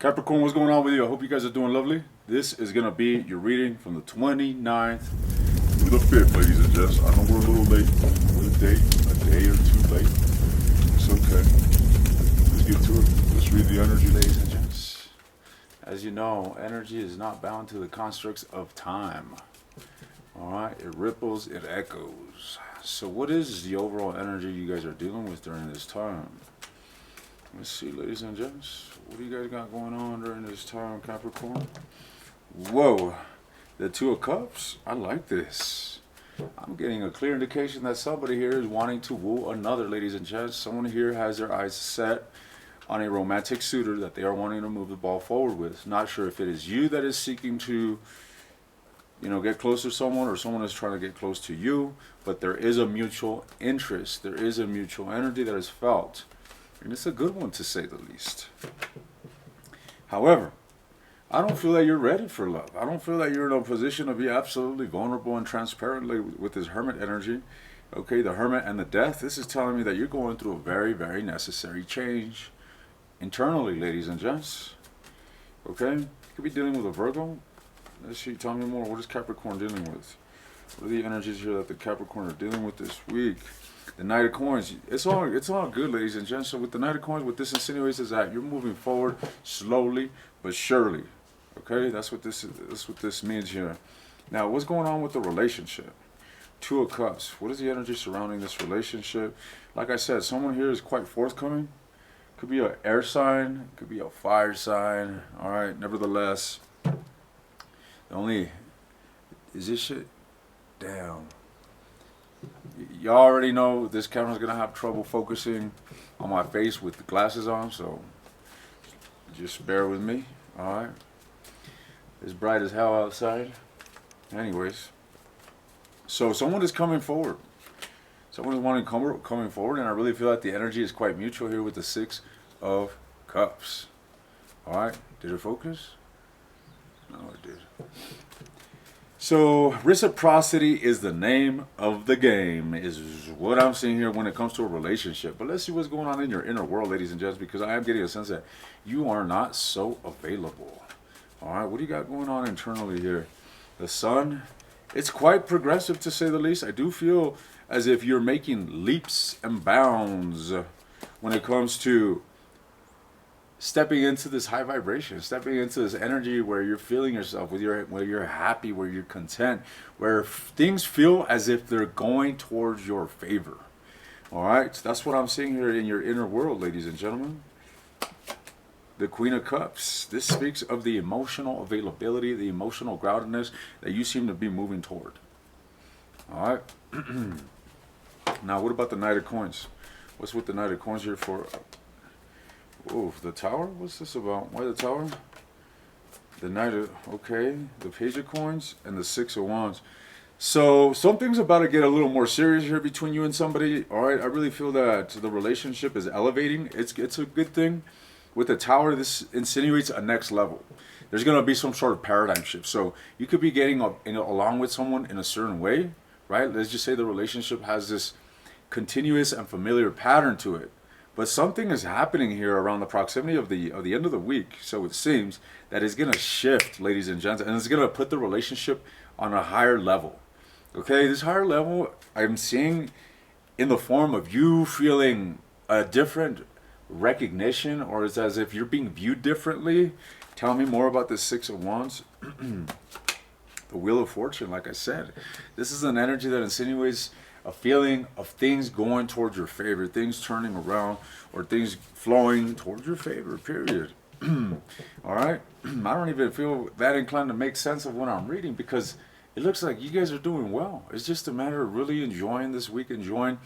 Capricorn, what's going on with you? I hope you guys are doing lovely. This is going to be your reading from the 29th through the 5th, ladies and gents. I know we're a little late. We're a day or two late. It's okay. Let's get to it. Let's read the energy, ladies and gents. As you know, energy is not bound to the constructs of time. Alright, it ripples, it echoes. So what is the overall energy you guys are dealing with during this time? Let's see, ladies and gents. What do you guys got going on during this time, Capricorn? Whoa, the Two of Cups. I like this. I'm getting a clear indication that somebody here is wanting to woo another, ladies and gents. Someone here has their eyes set on a romantic suitor that they are wanting to move the ball forward with. Not sure if it is you that is seeking to, get close to someone, or someone is trying to get close to you, but there is a mutual interest. There is a mutual energy that is felt. And it's a good one, to say the least. However, I don't feel that you're ready for love. I don't feel that you're in a position to be absolutely vulnerable and transparently with this Hermit energy. Okay, the Hermit and the Death. This is telling me that you're going through a very, very necessary change internally, ladies and gents. Okay, you could be dealing with a Virgo. Let's see, tell me more. What is Capricorn dealing with? What are the energies here that the Capricorn are dealing with this week? The Knight of Coins. It's all good, ladies and gents. So with the Knight of Coins, what this insinuates is that you're moving forward slowly but surely. Okay, that's what this means here. Now, what's going on with the relationship? Two of Cups. What is the energy surrounding this relationship? Like I said, someone here is quite forthcoming. Could be an air sign, could be a fire sign. All right, nevertheless, is this shit? Damn. Y'all already know this camera's gonna have trouble focusing on my face with the glasses on, so just bear with me. Alright, it's bright as hell outside. Anyways, so someone is coming forward. Someone is wanting coming forward, and I really feel like the energy is quite mutual here with the Six of Cups. Alright, did it focus? No, it did. So reciprocity is the name of the game, is what I'm seeing here when it comes to a relationship. But let's see what's going on in your inner world, ladies and gents, because I am getting a sense that you are not so available. All right, what do you got going on internally here? The Sun, it's quite progressive, to say the least. I do feel as if you're making leaps and bounds when it comes to stepping into this high vibration, stepping into this energy where you're feeling yourself, where you're happy, where you're content, where things feel as if they're going towards your favor. All right, that's what I'm seeing here in your inner world, ladies and gentlemen. The Queen of Cups. This speaks of the emotional availability, the emotional groundedness that you seem to be moving toward. All right. Now, what about the Knight of Coins? What's with the Knight of Coins here for? Oh, the Tower? What's this about? Why the Tower? The Knight of... Okay. The Page of Coins and the Six of Wands. So, something's about to get a little more serious here between you and somebody. Alright, I really feel that the relationship is elevating. It's a good thing. With the Tower, this insinuates a next level. There's going to be some sort of paradigm shift. So, you could be getting along with someone in a certain way. Right? Let's just say the relationship has this continuous and familiar pattern to it. But something is happening here around the proximity of the end of the week. So it seems that it's going to shift, ladies and gents, and it's going to put the relationship on a higher level. Okay, this higher level I'm seeing in the form of you feeling a different recognition, or it's as if you're being viewed differently. Tell me more about the Six of Wands. The Wheel of Fortune, like I said. This is an energy that insinuates a feeling of things going towards your favor, things turning around, or things flowing towards your favor, period. All right? I don't even feel that inclined to make sense of what I'm reading, because it looks like you guys are doing well. It's just a matter of really enjoying this week, enjoying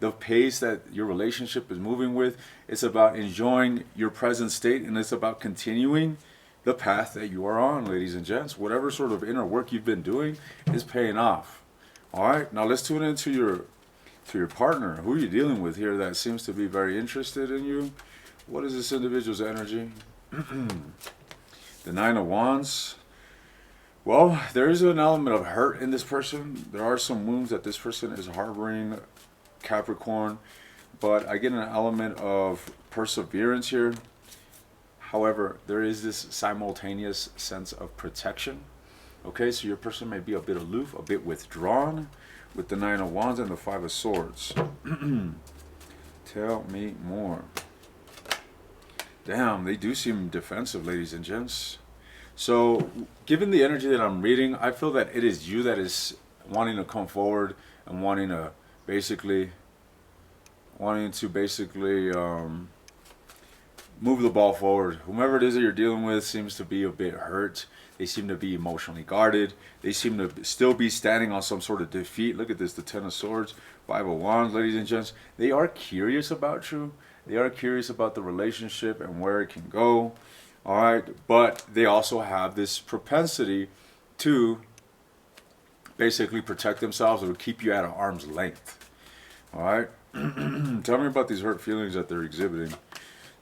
the pace that your relationship is moving with. It's about enjoying your present state, and it's about continuing the path that you are on, ladies and gents. Whatever sort of inner work you've been doing is paying off. All right, now let's tune into your partner. Who are you dealing with here that seems to be very interested in you? What is this individual's energy? The Nine of Wands. Well, there is an element of hurt in this person. There are some wounds that this person is harboring, Capricorn. But I get an element of perseverance here. However, there is this simultaneous sense of protection. Okay, so your person may be a bit aloof, a bit withdrawn with the Nine of Wands and the Five of Swords. Tell me more. Damn, they do seem defensive, ladies and gents. So, given the energy that I'm reading, I feel that it is you that is wanting to come forward and wanting to basically move the ball forward. Whomever it is that you're dealing with seems to be a bit hurt. They seem to be emotionally guarded. They seem to still be standing on some sort of defeat. Look at this, the Ten of Swords, Five of Wands, ladies and gents. They are curious about you. They are curious about the relationship and where it can go. All right, but they also have this propensity to basically protect themselves or keep you at an arm's length. All right, tell me about these hurt feelings that they're exhibiting.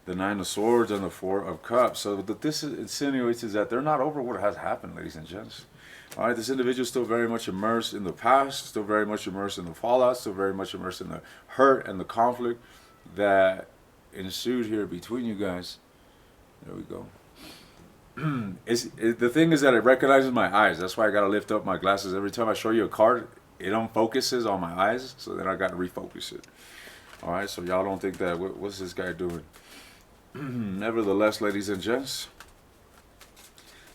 The Nine of Swords and the Four of Cups. So what this insinuates is that they're not over what has happened, ladies and gents. All right, this individual is still very much immersed in the past, still very much immersed in the fallout, still very much immersed in the hurt and the conflict that ensued here between you guys. There we go. The thing is that it recognizes my eyes. That's why I gotta lift up my glasses every time I show you a card. It unfocuses on my eyes, so then I gotta refocus it. All right, so y'all don't think that what's this guy doing? Nevertheless, ladies and gents.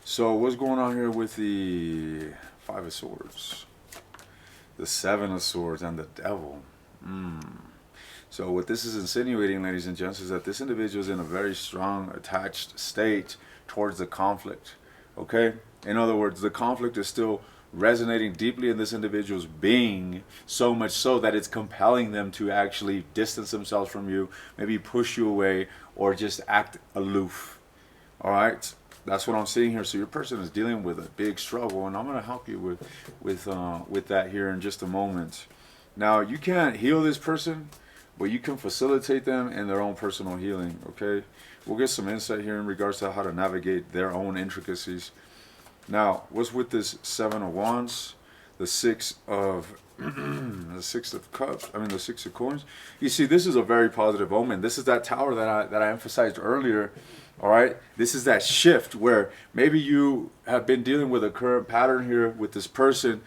So what's going on here with the Five of Swords, the Seven of Swords, and the Devil? So what this is insinuating, ladies and gents, is that this individual is in a very strong attached state towards the conflict. Okay? In other words, the conflict is still resonating deeply in this individual's being, so much so that it's compelling them to actually distance themselves from you, maybe push you away, or just act aloof. All right? That's what I'm seeing here. So your person is dealing with a big struggle, and I'm going to help you with that here in just a moment. Now, you can't heal this person, but you can facilitate them in their own personal healing, okay? We'll get some insight here in regards to how to navigate their own intricacies. Now, what's with this Seven of Wands, the Six of the Six of Cups? I mean, the Six of Coins. You see, this is a very positive omen. This is that tower that I emphasized earlier. All right, this is that shift where maybe you have been dealing with a current pattern here with this person,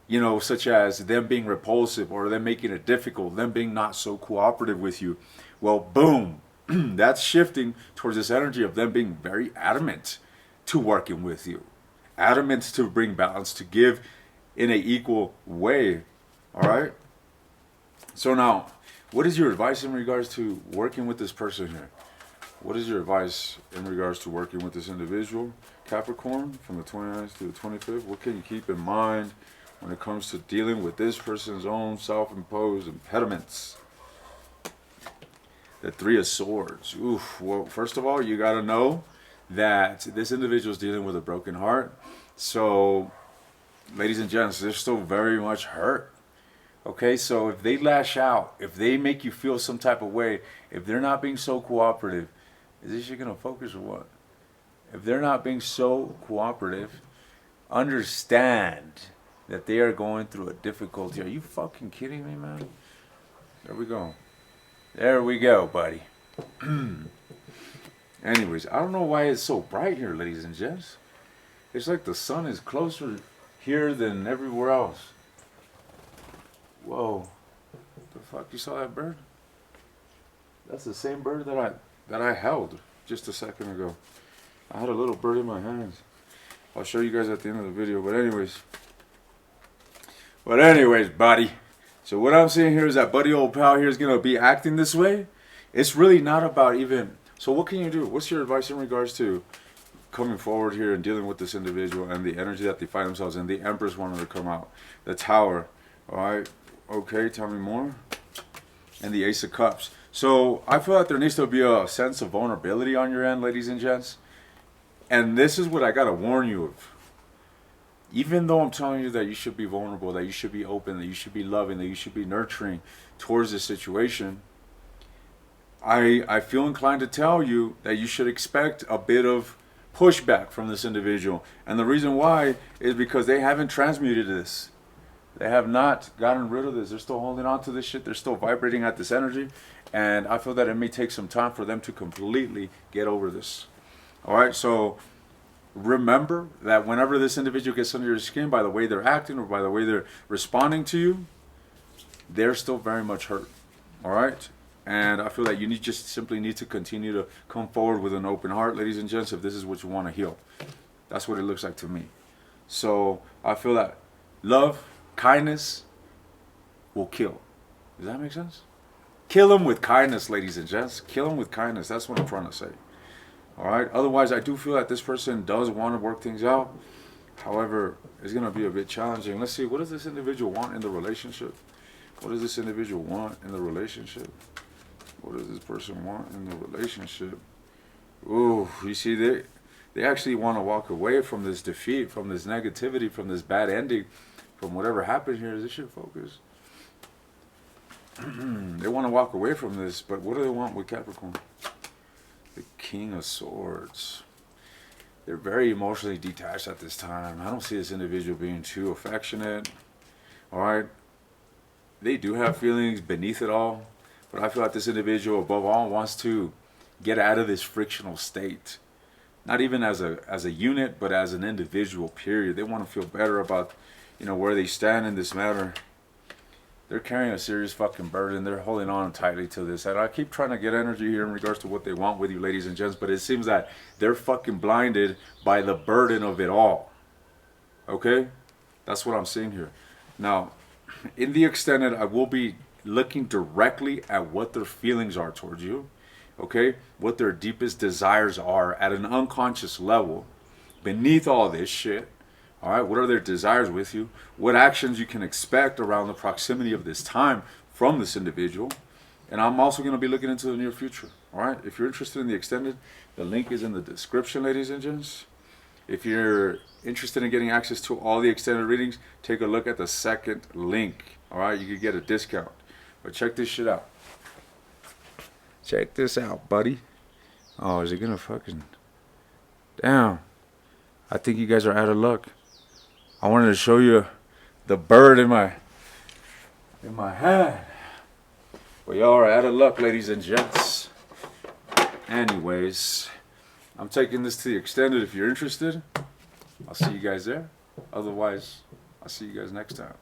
you know, such as them being repulsive or them making it difficult, them being not so cooperative with you. Well, boom, that's shifting towards this energy of them being very adamant to working with you. Adamant to bring balance, to give in an equal way. All right. So now, what is your advice in regards to working with this person here? What is your advice in regards to working with this individual, Capricorn, from the 29th to the 25th? What can you keep in mind when it comes to dealing with this person's own self-imposed impediments? The Three of Swords. Oof. Well, first of all, you got to know that this individual is dealing with a broken heart. So, ladies and gents, they're still very much hurt. Okay, so if they lash out, if they make you feel some type of way, if they're not being so cooperative, is this shit gonna focus or what? If they're not being so cooperative, understand that they are going through a difficulty. Are you fucking kidding me, man? There we go. There we go, buddy. Anyways, I don't know why it's so bright here, ladies and gents. It's like the sun is closer here than everywhere else. Whoa. The fuck? You saw that bird? That's the same bird that I held just a second ago. I had a little bird in my hands. I'll show you guys at the end of the video. But anyways, buddy. So what I'm seeing here is that buddy old pal here is going to be acting this way. It's really not about even... So what can you do? What's your advice in regards to coming forward here and dealing with this individual and the energy that they find themselves in? The Empress wanted to come out. The Tower. All right. Okay, tell me more. And the Ace of Cups. So I feel like there needs to be a sense of vulnerability on your end, ladies and gents. And this is what I got to warn you of. Even though I'm telling you that you should be vulnerable, that you should be open, that you should be loving, that you should be nurturing towards this situation, I feel inclined to tell you that you should expect a bit of pushback from this individual. And the reason why is because they haven't transmuted this. They have not gotten rid of this. They're still holding on to this shit. They're still vibrating at this energy. And I feel that it may take some time for them to completely get over this. All right, so remember that whenever this individual gets under your skin by the way they're acting or by the way they're responding to you, they're still very much hurt. All right. And I feel that you just simply need to continue to come forward with an open heart, ladies and gents, if this is what you want to heal. That's what it looks like to me. So I feel that love, kindness will kill. Does that make sense? Kill them with kindness, ladies and gents. Kill them with kindness. That's what I'm trying to say. All right. Otherwise, I do feel that this person does want to work things out. However, it's going to be a bit challenging. Let's see. What does this individual want in the relationship? What does this individual want in the relationship? What does this person want in the relationship? Ooh, you see, they actually want to walk away from this defeat, from this negativity, from this bad ending, from whatever happened here. This should focus. They want to walk away from this, but what do they want with Capricorn? The King of Swords. They're very emotionally detached at this time. I don't see this individual being too affectionate. All right. They do have feelings beneath it all, but I feel like this individual above all wants to get out of this frictional state. Not even as a unit, but as an individual, period. They want to feel better about, where they stand in this matter. They're carrying a serious fucking burden. They're holding on tightly to this. And I keep trying to get energy here in regards to what they want with you, ladies and gents, but it seems that they're fucking blinded by the burden of it all. Okay? That's what I'm seeing here. Now, in the extended, I will be looking directly at what their feelings are towards you. Okay? What their deepest desires are at an unconscious level beneath all this shit. All right, what are their desires with you? What actions you can expect around the proximity of this time from this individual? And I'm also going to be looking into the near future. All right, if you're interested in the extended, the link is in the description, ladies and gents. If you're interested in getting access to all the extended readings, take a look at the second link. All right, you could get a discount. But check this shit out. Check this out, buddy. Oh, is it going to fucking... Damn. I think you guys are out of luck. I wanted to show you the bird in my hand. Well, y'all are out of luck, ladies and gents. Anyways, I'm taking this to the extended. If you're interested, I'll see you guys there. Otherwise, I'll see you guys next time.